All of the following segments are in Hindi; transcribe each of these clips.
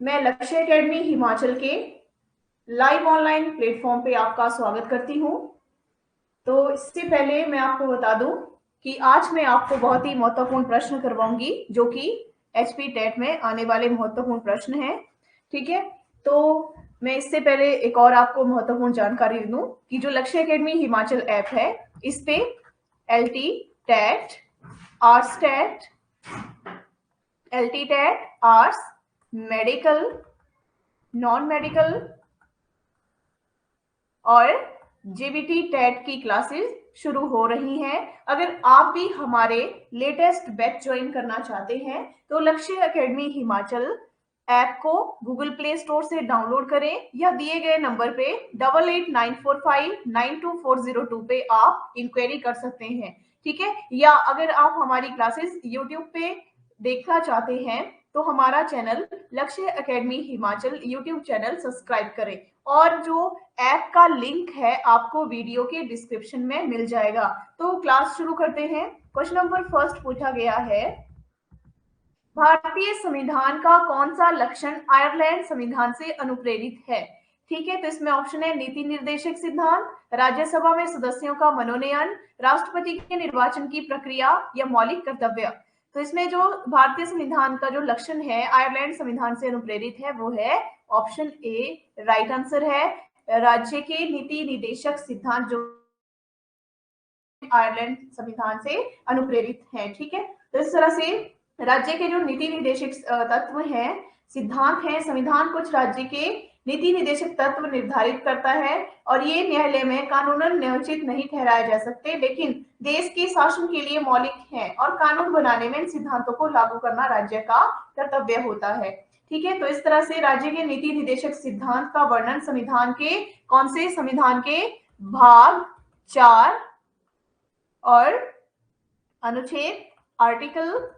मैं लक्ष्य एकेडमी हिमाचल के लाइव ऑनलाइन प्लेटफॉर्म पे आपका स्वागत करती हूँ। तो इससे पहले मैं आपको बता दूं कि आज मैं आपको बहुत ही महत्वपूर्ण प्रश्न करवाऊंगी, जो कि एचपी टेट में आने वाले महत्वपूर्ण प्रश्न हैं। ठीक है, तो मैं इससे पहले एक और आपको महत्वपूर्ण जानकारी दे दूं कि जो लक्ष्य एकेडमी हिमाचल ऐप है, इस पे L T TET, arts TET, L T TET, arts, medical, non medical और जेबीटी टेट की क्लासेस शुरू हो रही हैं। अगर आप भी हमारे लेटेस्ट बैच ज्वाइन करना चाहते हैं तो लक्ष्य एकेडमी हिमाचल ऐप को गूगल प्ले स्टोर से डाउनलोड करें या दिए गए नंबर पे 8894592402 पे आप इंक्वायरी कर सकते हैं। ठीक है, या अगर आप हमारी क्लासेस यूट्यूब पे देखना चाहते हैं तो हमारा चैनल लक्ष्य academy Himachal YouTube channel subscribe करें, और जो ऐप का लिंक है आपको वीडियो के डिस्क्रिप्शन में मिल जाएगा। तो क्लास शुरू करते हैं। क्वेश्चन नंबर फर्स्ट पूछा गया है, भारतीय संविधान का कौन सा लक्षण आयरलैंड संविधान से अनुप्रेरित है? ठीक है, तो इसमें ऑप्शन है नीति निर्देशक सिद्धांत, राज्यसभा में सदस्यों का मनोनयन, राष्ट्रपति के निर्वाचन की प्रक्रिया या मौलिक कर्तव्य। तो इसमें जो भारतीय संविधान का जो लक्षण है आयरलैंड संविधान से अनुप्रेरित है वो है ऑप्शन ए, राइट आंसर है। राज्य के नीति निर्देशक सिद्धांत जो आयरलैंड संविधान से अनुप्रेरित है। ठीक है, तो इस तरह से राज्य के जो नीति निर्देशक तत्व हैं, सिद्धांत हैं, संविधान कुछ राज्य के नीति निर्देशक तत्व निर्धारित करता है और ये न्यायालय में कानूनन न्यायोचित नहीं ठहराए जा सकते, लेकिन देश के शासन के लिए मौलिक है और कानून बनाने में इन सिद्धांतों को लागू करना राज्य का कर्तव्य होता है। ठीक है, तो इस तरह से राज्य के नीति निर्देशक सिद्धांत का वर्णन संविधान के कौन से संविधान के भाग 4 और अनुच्छेद आर्टिकल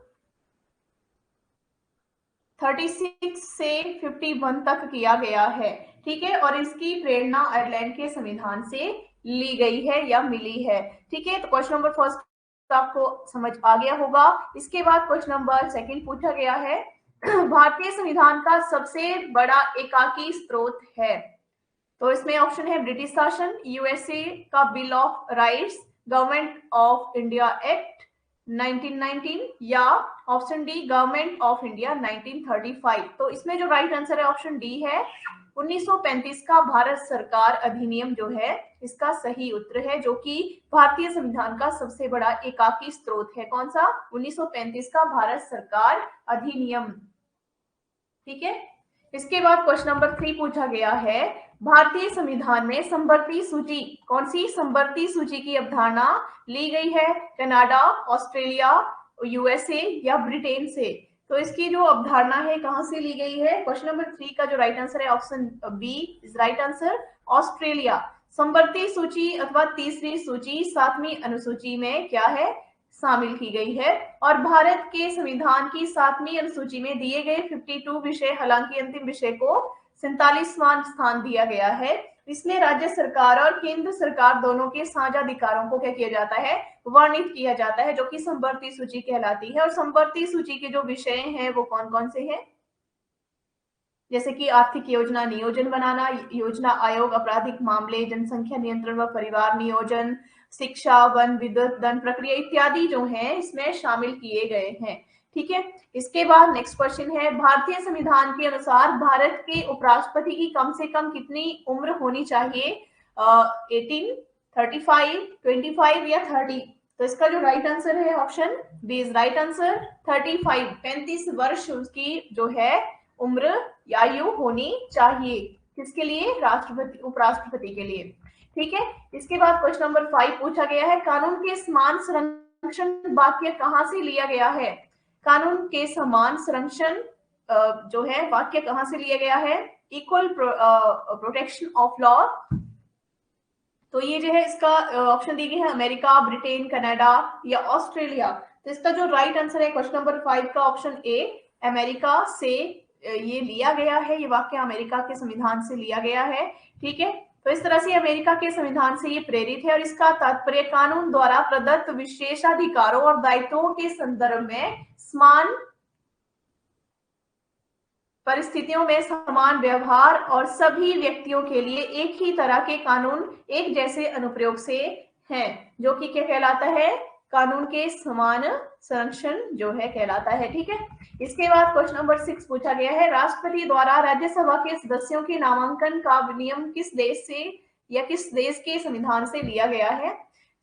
36 से 51 तक किया गया है। ठीक है, और इसकी प्रेरणा आयरलैंड के संविधान से ली गई है या मिली है। ठीक है, तो क्वेश्चन नंबर फर्स्ट आपको समझ आ गया होगा। इसके बाद क्वेश्चन नंबर सेकंड पूछा गया है, भारतीय संविधान का सबसे बड़ा एकाकी स्रोत है। तो इसमें ऑप्शन है ब्रिटिश शासन, यूएसए का bill of rights, government of India act 1919 या option D government of India 1935। तो इसमें जो राइट आंसर है ऑप्शन डी है, 1935 का भारत सरकार अधिनियम जो है इसका सही उत्तर है, जो कि भारतीय संविधान का सबसे बड़ा एकाकी स्रोत है। कौन सा? 1935 का भारत सरकार अधिनियम। ठीक है, इसके बाद क्वेश्चन नंबर 3 पूछा गया है, भारतीय संविधान में संवर्ती सूची, कौन सी संवर्ती सूची की अवधारणा ली गई है? कनाडा, ऑस्ट्रेलिया, यूएसए या ब्रिटेन से? तो इसकी जो अवधारणा है कहां से ली गई है? क्वेश्चन नंबर 3 का जो राइट आंसर है option B is right answer, Australia. संवर्ती सूची अथवा तीसरी सूची 7वीं अनुसूची में क्या है? शामिल की गई है। और भारत के संविधान की 7वीं अनुसूची में दिए गए 52 विषय, हालांकि अंतिम विषय को 47वां स्थान दिया गया है। इसमें राज्य सरकार और केंद्र सरकार दोनों के साझा अधिकारों को क्या किया जाता है? वर्णित किया जाता है, जो कि संवर्ती सूची कहलाती है। और संवर्ती सूची के जो विषय हैं वो कौन कौन से हैं? जैसे कि आर्थिक योजना नियोजन बनाना, योजना आयोग, आपराधिक मामले, जनसंख्या नियंत्रण व परिवार नियोजन, शिक्षा, वन, विद्युत, दंड प्रक्रिया इत्यादि जो हैं इसमें शामिल किए गए हैं। ठीक है, इसके बाद नेक्स्ट क्वेश्चन है, भारतीय संविधान के अनुसार भारत के उपराष्ट्रपति की कम से कम कितनी उम्र होनी चाहिए? 18, 35, 25 या 30? तो इसका जो राइट आंसर है option B is right answer, 35, 35 वर्ष उसकी जो है उम्र या आयु होनी चाहिए। किसके लिए? राष्ट्रपति, उपराष्ट्रपति के लिए। ठीक है, इसके बाद क्वेश्चन नंबर 5 पूछा गया है, कानून के समान संरक्षण वाक्य कहां से लिया गया है? कानून के समान संरक्षण जो है वाक्य कहां से लिया गया है? Equal protection of law. तो ये जो है इसका ऑप्शन दी गई है अमेरिका, ब्रिटेन, कनाडा या ऑस्ट्रेलिया। तो इसका जो राइट आंसर है क्वेश्चन नंबर 5 का ऑप्शन ए, अमेरिका से ये लिया गया है, ये वाक्य अमेरिका के संविधान से लिया गया है। ठीक है, तो इस तरह से अमेरिका के संविधान से ये प्रेरित है और इसका तात्पर्य कानून द्वारा प्रदत्त विशेषाधिकारों और दायित्वों के संदर्भ में समान परिस्थितियों में समान व्यवहार और सभी व्यक्तियों के लिए एक ही तरह के कानून एक जैसे अनुप्रयोग से हैं, जो कि क्या कहलाता है, कानून के समान संरक्षण जो है कहलाता है। ठीक है, इसके बाद क्वेश्चन नंबर 6 पूछा गया है, राष्ट्रपति द्वारा राज्यसभा के सदस्यों के नामांकन का नियम किस देश से या किस देश के संविधान से लिया गया है?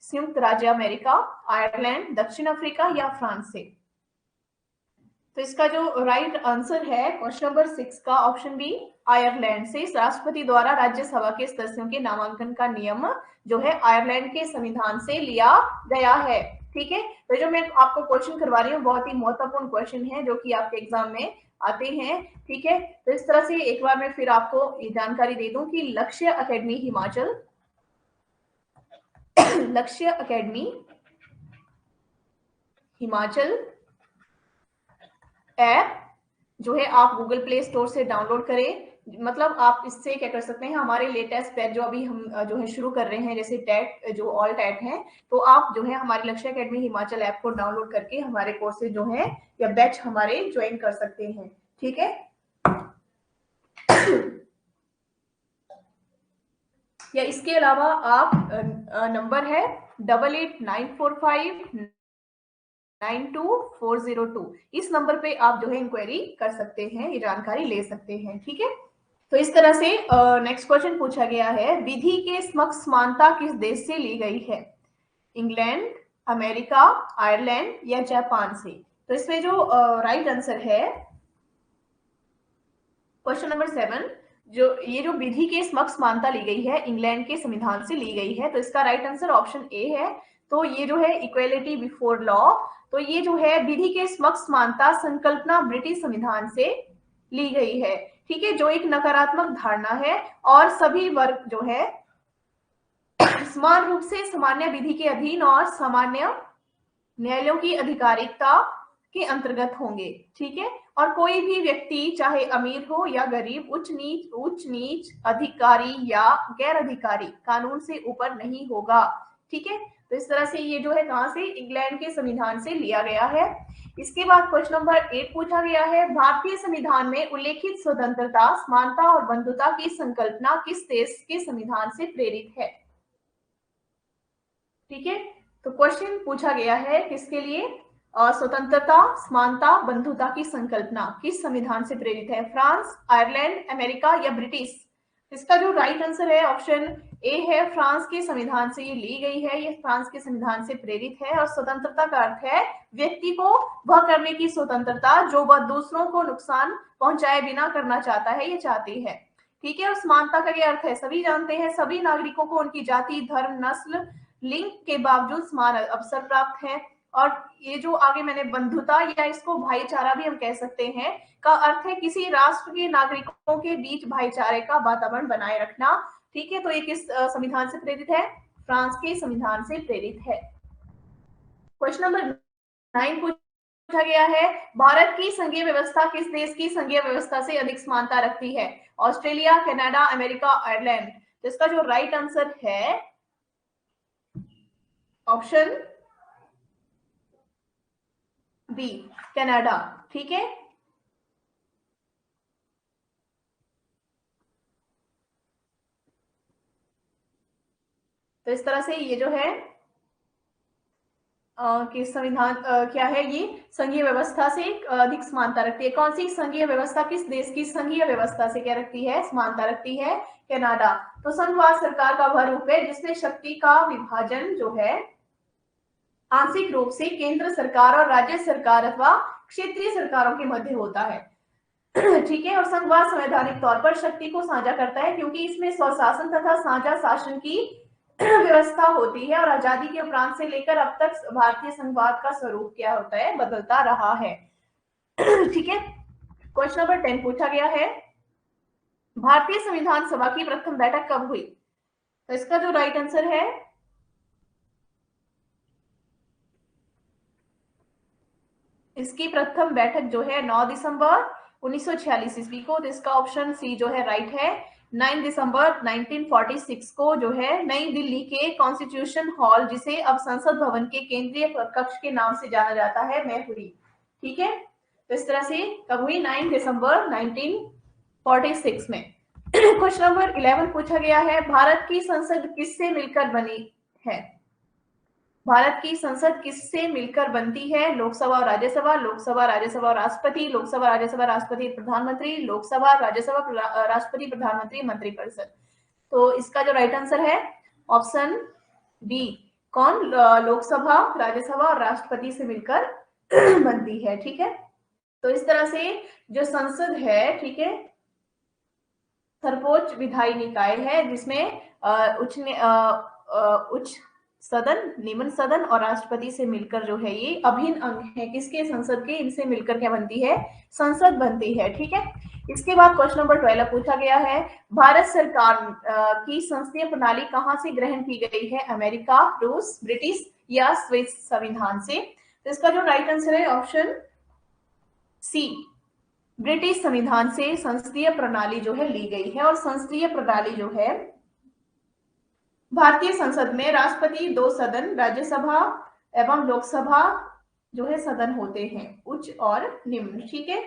संयुक्त राज्य अमेरिका, आयरलैंड, दक्षिण अफ्रीका या फ्रांस से? तो इसका जो राइट आंसर है क्वेश्चन नंबर 6 का ऑप्शन बी, आयरलैंड से। राष्ट्रपति द्वारा राज्यसभा के सदस्यों के नामांकन का नियम जो है आयरलैंड के संविधान से लिया गया है। ठीक है, तो जो मैं आपको क्वेश्चन करवा रही हूँ बहुत ही महत्वपूर्ण क्वेश्चन है जो कि आपके एग्जाम में आते हैं। ठीक है, तो इस तरह से एक बार मैं फिर आपको ये जानकारी दे दूं कि लक्ष्य एकेडमी हिमाचल लक्ष्य एकेडमी हिमाचल ऐप जो है आप गूगल प्ले स्टोर से डाउनलोड करें। मतलब आप इससे क्या कर सकते हैं, हमारे लेटेस्ट बैच जो अभी हम जो है शुरू कर रहे हैं, जैसे टेट जो ऑल टेट है, तो आप जो है हमारे लक्ष्य एकेडमी हिमाचल ऐप को डाउनलोड करके हमारे कोर्सेज जो है या बैच हमारे ज्वाइन कर सकते हैं। ठीक है, या इसके अलावा आप नंबर है 8894592402, इस नंबर पे आप जो है इंक्वायरी कर सकते हैं, ये जानकारी ले सकते हैं। ठीक है, तो इस तरह से नेक्स्ट क्वेश्चन पूछा गया है, विधि के समक्ष समानता किस देश से ली गई है? इंग्लैंड, अमेरिका, आयरलैंड या जापान से? तो इसमें जो राइट आंसर है क्वेश्चन नंबर 7, जो विधि के समक्ष समानता ली गई है इंग्लैंड के संविधान से ली गई है, तो इसका राइट आंसर ऑप्शन ए है। तो ये जो है इक्वेलिटी बिफोर लॉ, तो ये जो है विधि के समक्ष समानता संकल्पना ब्रिटिश संविधान से ली गई है। ठीक है, जो एक नकारात्मक धारणा है और सभी वर्ग जो है समान रूप से सामान्य विधि के अधीन और सामान्य न्यायालयों की आधिकारिकता के अंतर्गत होंगे। ठीक है, और कोई भी व्यक्ति चाहे अमीर हो या गरीब, उच्च नीच, अधिकारी या गैर अधिकारी कानून से ऊपर नहीं होगा। ठीक है, तो इस तरह से ये जो है कहां से, इंग्लैंड के संविधान से लिया गया है। इसके बाद क्वेश्चन नंबर 8 पूछा गया है, भारतीय संविधान में उल्लेखित स्वतंत्रता, समानता और बंधुता की संकल्पना किस देश के संविधान से प्रेरित है? ठीक है, तो क्वेश्चन पूछा गया है किसके लिए, स्वतंत्रता, समानता, बंधुता की संकल्पना किस संविधान से प्रेरित है? फ्रांस, आयरलैंड, अमेरिका या ब्रिटिश? इसका जो राइट आंसर है ऑप्शन ए है, फ्रांस के संविधान से ये ली गई है, ये फ्रांस के संविधान से प्रेरित है। और स्वतंत्रता का अर्थ है व्यक्ति को वह करने की स्वतंत्रता जो वह दूसरों को नुकसान पहुंचाए बिना करना चाहता है, ये चाहती है। ठीक है, और समानता का ये अर्थ है, सभी जानते हैं सभी नागरिकों को उनकी जाति, धर्म, नस्ल, लिंग के बावजूद समान अवसर प्राप्त है। और ये जो आगे मैंने बंधुता या इसको भाईचारा भी हम कह सकते हैं का अर्थ है किसी राष्ट्र के नागरिकों के बीच भाईचारे का वातावरण बनाए रखना। ठीक है, तो ये किस संविधान से प्रेरित है? फ्रांस के संविधान से प्रेरित है। क्वेश्चन नंबर 9 पूछा गया है, भारत की संघीय व्यवस्था किस देश की संघीय व्यवस्था से अधिक समानता रखती है? Australia, Canada, America, Ireland? तो इसका जो राइट आंसर है ऑप्शन बी, कनाडा। ठीक है, तो इस तरह से ये जो है कि संविधान क्या है, ये संघीय व्यवस्था से अधिक समानता रखती है। कौन सी संघीय व्यवस्था किस देश की संघीय व्यवस्था से क्या रखती है, समानता रखती है? कनाडा। तो संघवाद सरकार का वह रूप है जिसमें शक्ति का विभाजन जो है आंशिक रूप से केंद्र सरकार और राज्य सरकार अथवा क्षेत्रीय सरकारों के मध्य होता है। ठीक है, और संघवाद संवैधानिक तौर पर शक्ति को साझा करता है क्योंकि इसमें स्वशासन तथा साझा शासन की व्यवस्था होती है। और आजादी के उपरांत से लेकर अब तक भारतीय संघवाद का स्वरूप क्या होता है, बदलता रहा है। ठीक है, क्वेश्चन नंबर 10 पूछा गया है, भारतीय संविधान सभा की प्रथम बैठक कब हुई? तो इसका जो राइट आंसर है इसकी प्रथम बैठक जो है 9 दिसंबर 1946 ईस्वी को, तो इसका ऑप्शन सी जो है राइट है। 9 दिसंबर 1946 को जो है नई दिल्ली के कॉन्स्टिट्यूशन हॉल, जिसे अब संसद भवन के केंद्रीय कक्ष के नाम से जाना जाता है, में हुई। ठीक है, तो इस तरह से कब हुई? 9 दिसंबर 1946 में। क्वेश्चन नंबर 11 पूछा गया है, भारत की संसद किससे मिलकर बनी है? भारत की संसद किससे मिलकर बनती है? लोकसभा और राज्यसभा, लोकसभा राज्यसभा और राष्ट्रपति, लोकसभा राज्यसभा राष्ट्रपति प्रधानमंत्री, लोकसभा राज्यसभा राष्ट्रपति प्रधानमंत्री मंत्रिपरिषद। तो इसका जो राइट आंसर है ऑप्शन बी। कौन? लोकसभा, राज्यसभा और राष्ट्रपति से मिलकर बनती है। ठीक है, तो इस तरह से जो संसद है, ठीक है, सर्वोच्च विधायी निकाय है, जिसमें उच्च सदन, निम्न सदन और राष्ट्रपति से मिलकर जो है ये अभिन्न अंग है किसके? संसद के। इनसे मिलकर क्या बनती है? संसद बनती है। ठीक है, इसके बाद क्वेश्चन नंबर 12 पूछा गया है, भारत सरकार की संसदीय प्रणाली कहां से ग्रहण की गई है? अमेरिका, रूस, ब्रिटिश या स्विस संविधान से? तो इसका जो राइट आंसर है ऑप्शन सी, ब्रिटिश संविधान से संसदीय प्रणाली जो है ली गई है। और संसदीय प्रणाली जो है, भारतीय संसद में राष्ट्रपति, 2 सदन, राज्यसभा एवं लोकसभा जो है सदन होते हैं, उच्च और निम्न। ठीक है,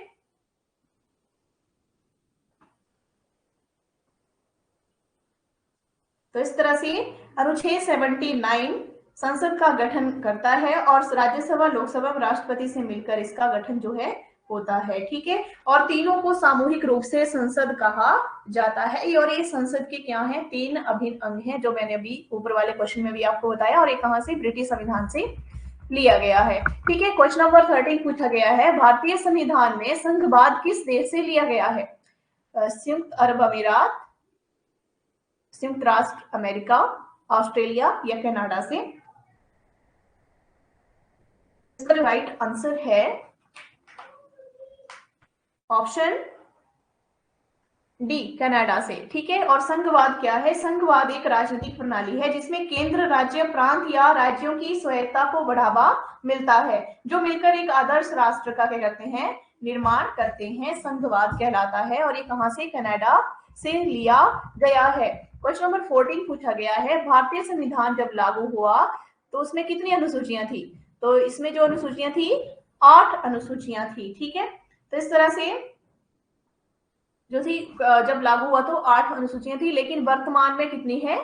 तो इस तरह से अनुच्छेद 79 संसद का गठन करता है और राज्यसभा, लोकसभा, राष्ट्रपति से मिलकर इसका गठन जो है होता है। ठीक है, और तीनों को सामूहिक रूप से संसद कहा जाता है। और ये संसद के क्या है? 3 अभिन्न अंग हैं, जो मैंने अभी ऊपर वाले क्वेश्चन में भी आपको बताया। और ये कहां से? ब्रिटिश संविधान से लिया गया है। ठीक है, क्वेश्चन नंबर 13 पूछा गया है, भारतीय संविधान में संघवाद किस देश से लिया गया है? संयुक्त अरब अमीरात, संयुक्त राष्ट्र अमेरिका, ऑस्ट्रेलिया या कनाडा से? इसका जो राइट आंसर है ऑप्शन डी, कनाडा से। ठीक है, और संघवाद क्या है? संघवाद एक राजनीतिक प्रणाली है जिसमें केंद्र, राज्य, प्रांत या राज्यों की स्वायत्तता को बढ़ावा मिलता है, जो मिलकर एक आदर्श राष्ट्र का क्या करते हैं? निर्माण करते हैं, संघवाद कहलाता है। और ये कहां से? कनाडा से लिया गया है। क्वेश्चन नंबर 14 पूछा गया है, भारतीय संविधान जब लागू हुआ तो उसमें कितनी अनुसूचियां थी? तो इसमें जो अनुसूचियां थी, 8 अनुसूचियां थी। ठीक है, तो इस तरह से जो थी जब लागू हुआ तो 8 अनुसूचियां थी, लेकिन वर्तमान में कितनी है?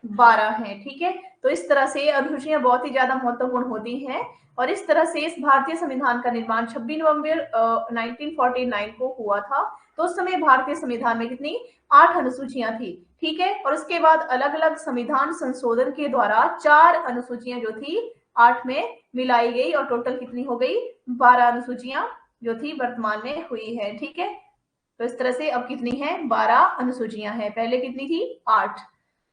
12 है। ठीक है, तो इस तरह से अनुसूचियां बहुत ही ज्यादा महत्वपूर्ण होती हैं। और इस तरह से इस भारतीय संविधान का निर्माण 26 नवंबर 1949 को हुआ था। तो उस समय भारतीय संविधान में कितनी? 8 अनुसूचियां थी। ठीक है, और उसके बाद अलग अलग संविधान संशोधन के द्वारा 4 अनुसूचियां जो थी 8 में मिलाई गई और टोटल कितनी हो गई? 12 अनुसूचियां जो थी वर्तमान में हुई है। ठीक है, तो इस तरह से अब कितनी है? 12 अनुसूचियां हैं, पहले कितनी थी? 8।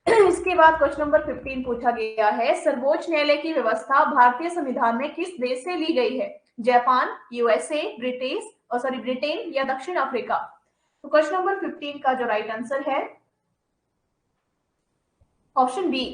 इसके बाद क्वेश्चन नंबर 15 पूछा गया है, सर्वोच्च न्यायालय की व्यवस्था भारतीय संविधान में किस देश से ली गई है? जापान, यूएसए, ब्रिटेन या दक्षिण अफ्रीका? तो क्वेश्चन नंबर 15 का जो राइट आंसर है ऑप्शन बी,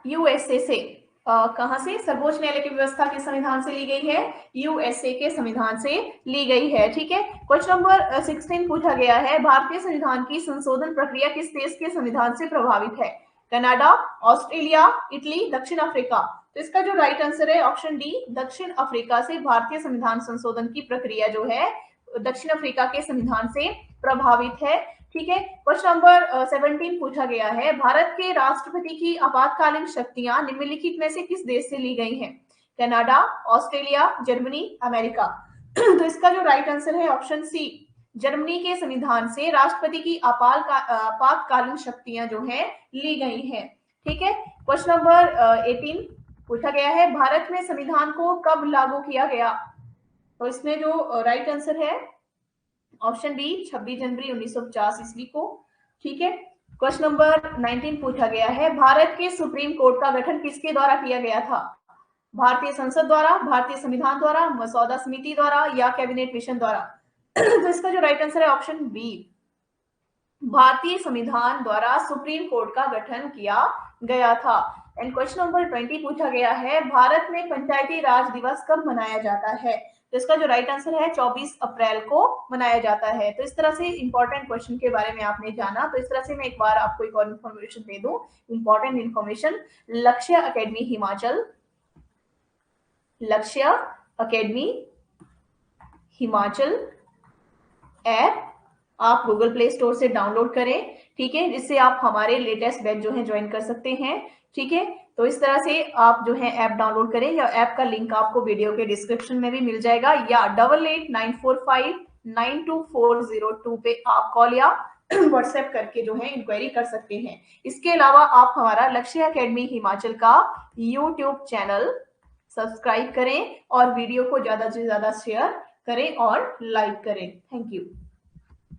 यूएसए से। कहां से? सर्वोच्च न्यायालय की व्यवस्था किस संविधान से ली गई है? यूएसए के संविधान से ली गई है। ठीक है, क्वेश्चन नंबर 16 पूछा गया है, भारतीय संविधान की संशोधन प्रक्रिया किस देश के संविधान से प्रभावित है? कनाडा, ऑस्ट्रेलिया, इटली, दक्षिण अफ्रीका? तो इसका जो राइट आंसर है ऑप्शन डी, दक्षिण अफ्रीका से भारतीय संविधान संशोधन की प्रक्रिया जो है दक्षिण अफ्रीका के संविधान से प्रभावित है। ठीक है, क्वेश्चन नंबर 17 पूछा गया है, भारत के राष्ट्रपति की आपातकालीन शक्तियां निम्नलिखित में से किस देश से ली गई हैं? Canada, Australia, Germany, America? तो इसका जो राइट आंसर है ऑप्शन सी, जर्मनी के संविधान से राष्ट्रपति की आपातकालीन शक्तियां जो है ली गई हैं। ठीक है, क्वेश्चन नंबर 18 पूछा गया है, भारत में संविधान को कब लागू किया गया? तो इसमें जो राइट आंसर है ऑप्शन बी, 26 जनवरी 1950 ईस्वी को। ठीक है, क्वेश्चन नंबर 19 पूछा गया है, भारत के सुप्रीम कोर्ट का गठन किसके द्वारा किया गया था? भारतीय संसद द्वारा, भारतीय संविधान द्वारा, मसौदा समिति द्वारा या कैबिनेट मिशन द्वारा? तो इसका जो राइट आंसर है ऑप्शन बी, भारतीय संविधान द्वारा सुप्रीम कोर्ट का गठन किया गया था। एंड क्वेश्चन नंबर 20 पूछा गया है, भारत में पंचायती राज दिवस कब मनाया जाता है? तो इसका जो राइट आंसर है 24 अप्रैल को मनाया जाता है। तो इस तरह से इंपॉर्टेंट क्वेश्चन के बारे में आपने जाना। तो इस तरह से मैं एक बार आपको एक और इन्फॉर्मेशन दे दूं, इंपॉर्टेंट इन्फॉर्मेशन। लक्ष्य अकेडमी हिमाचल ऐप आप गूगल प्ले स्टोर से डाउनलोड करें, ठीक है, जिससे आप हमारे लेटेस्ट बैच जो है ज्वाइन कर सकते हैं, ठीक है। तो इस तरह से आप जो है ऐप डाउनलोड करें, या ऐप का लिंक आपको वीडियो के डिस्क्रिप्शन में भी मिल जाएगा, या 8894592402 पे आप कॉल या व्हाट्सएप करके जो है इंक्वायरी कर सकते हैं। इसके अलावा आप हमारा लक्ष्य एकेडमी हिमाचल का यूट्यूब चैनल सब्सक्राइब करें और वीडियो को ज्यादा से ज्यादा शेयर करें और लाइक करें। Thank you.